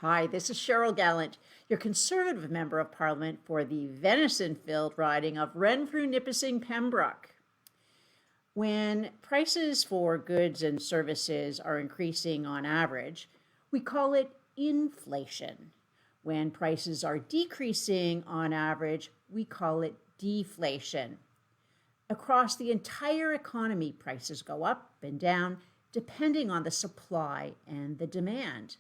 Hi, this is Cheryl Gallant, your Conservative Member of Parliament for the venison-filled riding of Renfrew-Nipissing-Pembroke. When prices for goods and services are increasing on average, we call it inflation. When prices are decreasing on average, we call it deflation. Across the entire economy, prices go up and down depending on the supply and the demand.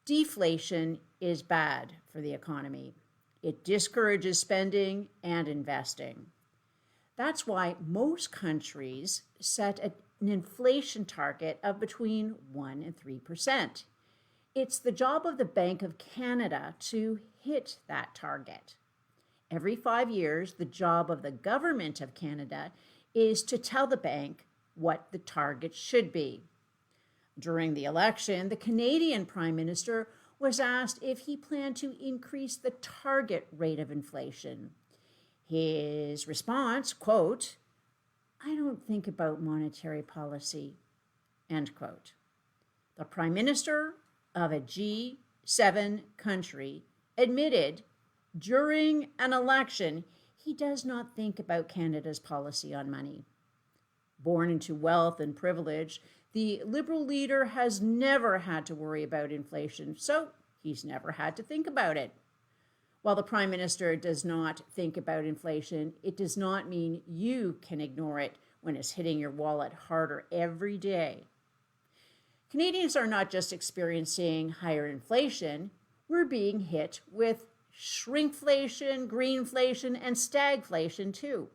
Deflation is bad for the economy. It discourages spending and investing. That's why most countries set an inflation target of between 1% and 3%. It's the job of the Bank of Canada to hit that target. Every 5 years, the job of the Government of Canada is to tell the bank what the target should be. During the election, the Canadian Prime Minister was asked if he planned to increase the target rate of inflation. His response, quote, "I don't think about monetary policy," end quote. The Prime Minister of a G7 country admitted during an election he does not think about Canada's policy on money. Born into wealth and privilege, the Liberal leader has never had to worry about inflation, so he's never had to think about it. While the Prime Minister does not think about inflation, it does not mean you can ignore it when it's hitting your wallet harder every day. Canadians are not just experiencing higher inflation, we're being hit with shrinkflation, greenflation, and stagflation too.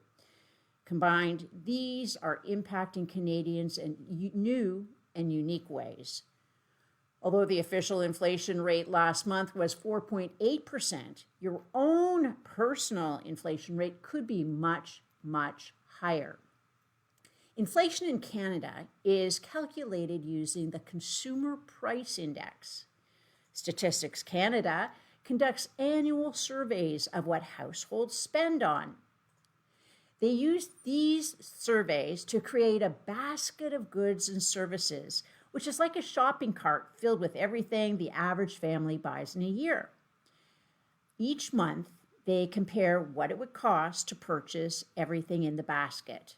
Combined, these are impacting Canadians in new and unique ways. Although the official inflation rate last month was 4.8%, your own personal inflation rate could be much, much higher. Inflation in Canada is calculated using the Consumer Price Index. Statistics Canada conducts annual surveys of what households spend on. They use these surveys to create a basket of goods and services, which is like a shopping cart filled with everything the average family buys in a year. Each month, they compare what it would cost to purchase everything in the basket.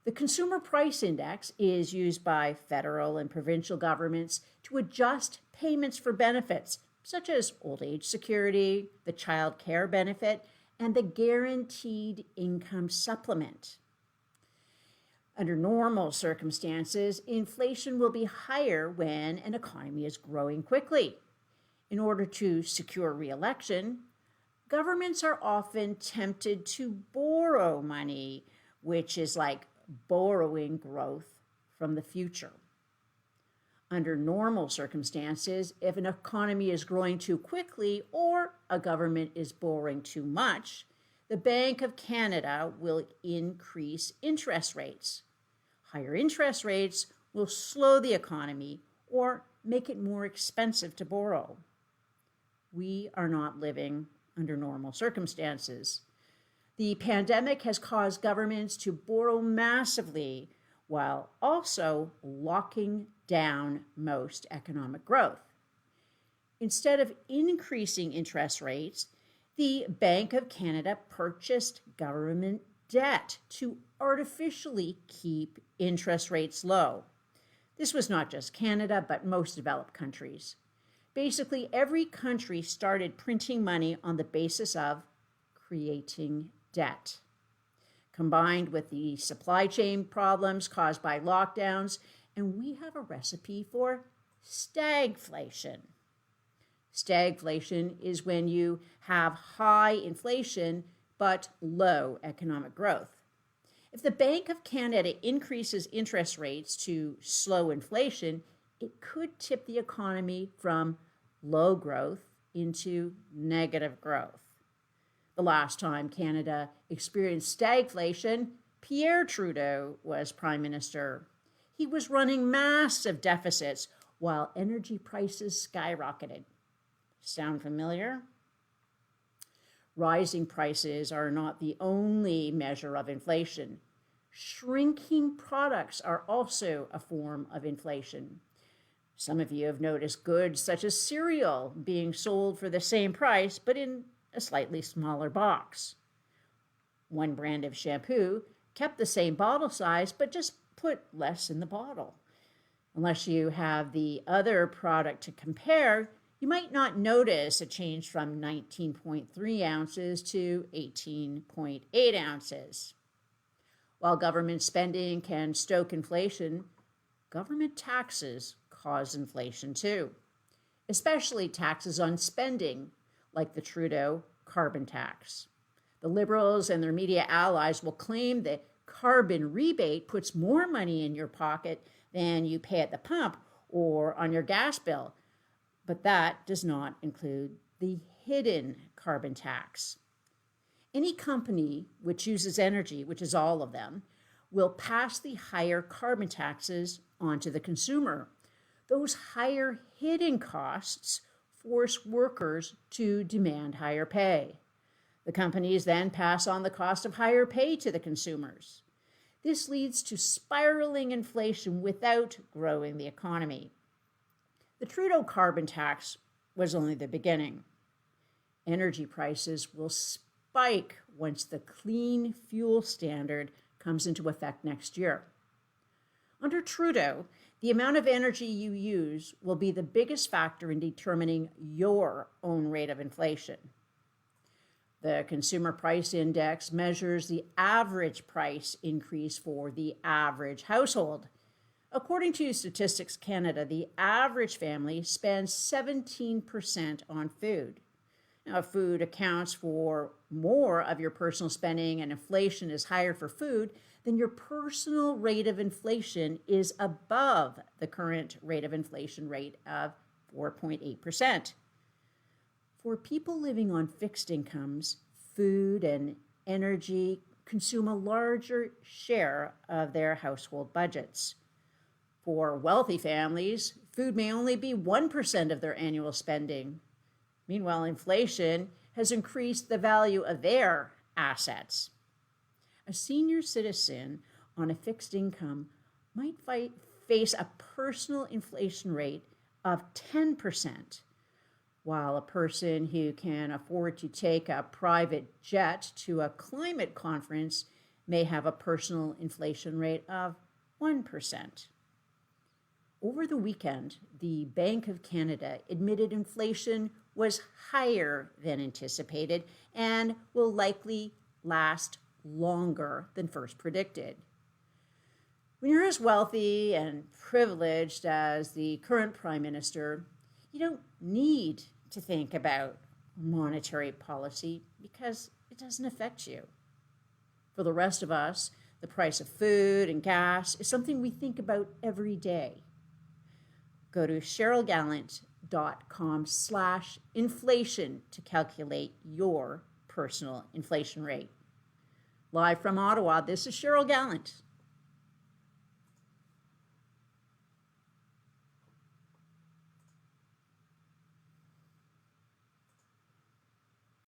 The Consumer Price Index is used by federal and provincial governments to adjust payments for benefits, such as old age security, the child care benefit, and the guaranteed income supplement. Under normal circumstances, inflation will be higher when an economy is growing quickly. In order to secure re-election, governments are often tempted to borrow money, which is like borrowing growth from the future. Under normal circumstances, if an economy is growing too quickly or a government is borrowing too much, the Bank of Canada will increase interest rates. Higher interest rates will slow the economy or make it more expensive to borrow. We are not living under normal circumstances. The pandemic has caused governments to borrow massively while also locking down most economic growth. Instead of increasing interest rates, the Bank of Canada purchased government debt to artificially keep interest rates low. This was not just Canada, but most developed countries. Basically, every country started printing money on the basis of creating debt. Combined with the supply chain problems caused by lockdowns, and we have a recipe for stagflation. Stagflation is when you have high inflation but low economic growth. If the Bank of Canada increases interest rates to slow inflation, it could tip the economy from low growth into negative growth. The last time Canada experienced stagflation, Pierre Trudeau was Prime Minister. He was running massive deficits while energy prices skyrocketed. Sound familiar? Rising prices are not the only measure of inflation. Shrinking products are also a form of inflation. Some of you have noticed goods such as cereal being sold for the same price, but in a slightly smaller box. One brand of shampoo kept the same bottle size, but just put less in the bottle. Unless you have the other product to compare, you might not notice a change from 19.3 ounces to 18.8 ounces. While government spending can stoke inflation, government taxes cause inflation too, especially taxes on spending, like the Trudeau carbon tax. The Liberals and their media allies will claim the carbon rebate puts more money in your pocket than you pay at the pump or on your gas bill, but that does not include the hidden carbon tax. Any company which uses energy, which is all of them, will pass the higher carbon taxes onto the consumer. Those higher hidden costs force workers to demand higher pay. The companies then pass on the cost of higher pay to the consumers. This leads to spiraling inflation without growing the economy. The Trudeau carbon tax was only the beginning. Energy prices will spike once the clean fuel standard comes into effect next year. Under Trudeau, the amount of energy you use will be the biggest factor in determining your own rate of inflation. The Consumer Price Index measures the average price increase for the average household. According to Statistics Canada, the average family spends 17% on food. Now, if food accounts for more of your personal spending and inflation is higher for food, then your personal rate of inflation is above the current rate of inflation rate of 4.8%. For people living on fixed incomes, food and energy consume a larger share of their household budgets. For wealthy families, food may only be 1% of their annual spending. Meanwhile, inflation has increased the value of their assets. A senior citizen on a fixed income might face a personal inflation rate of 10%, while a person who can afford to take a private jet to a climate conference may have a personal inflation rate of 1%. Over the weekend, the Bank of Canada admitted inflation was higher than anticipated and will likely last longer than first predicted. When you're as wealthy and privileged as the current Prime Minister, you don't need to think about monetary policy because it doesn't affect you. For the rest of us, the price of food and gas is something we think about every day. Go to CherylGallant.com/inflation to calculate your personal inflation rate. Live from Ottawa, this is Cheryl Gallant.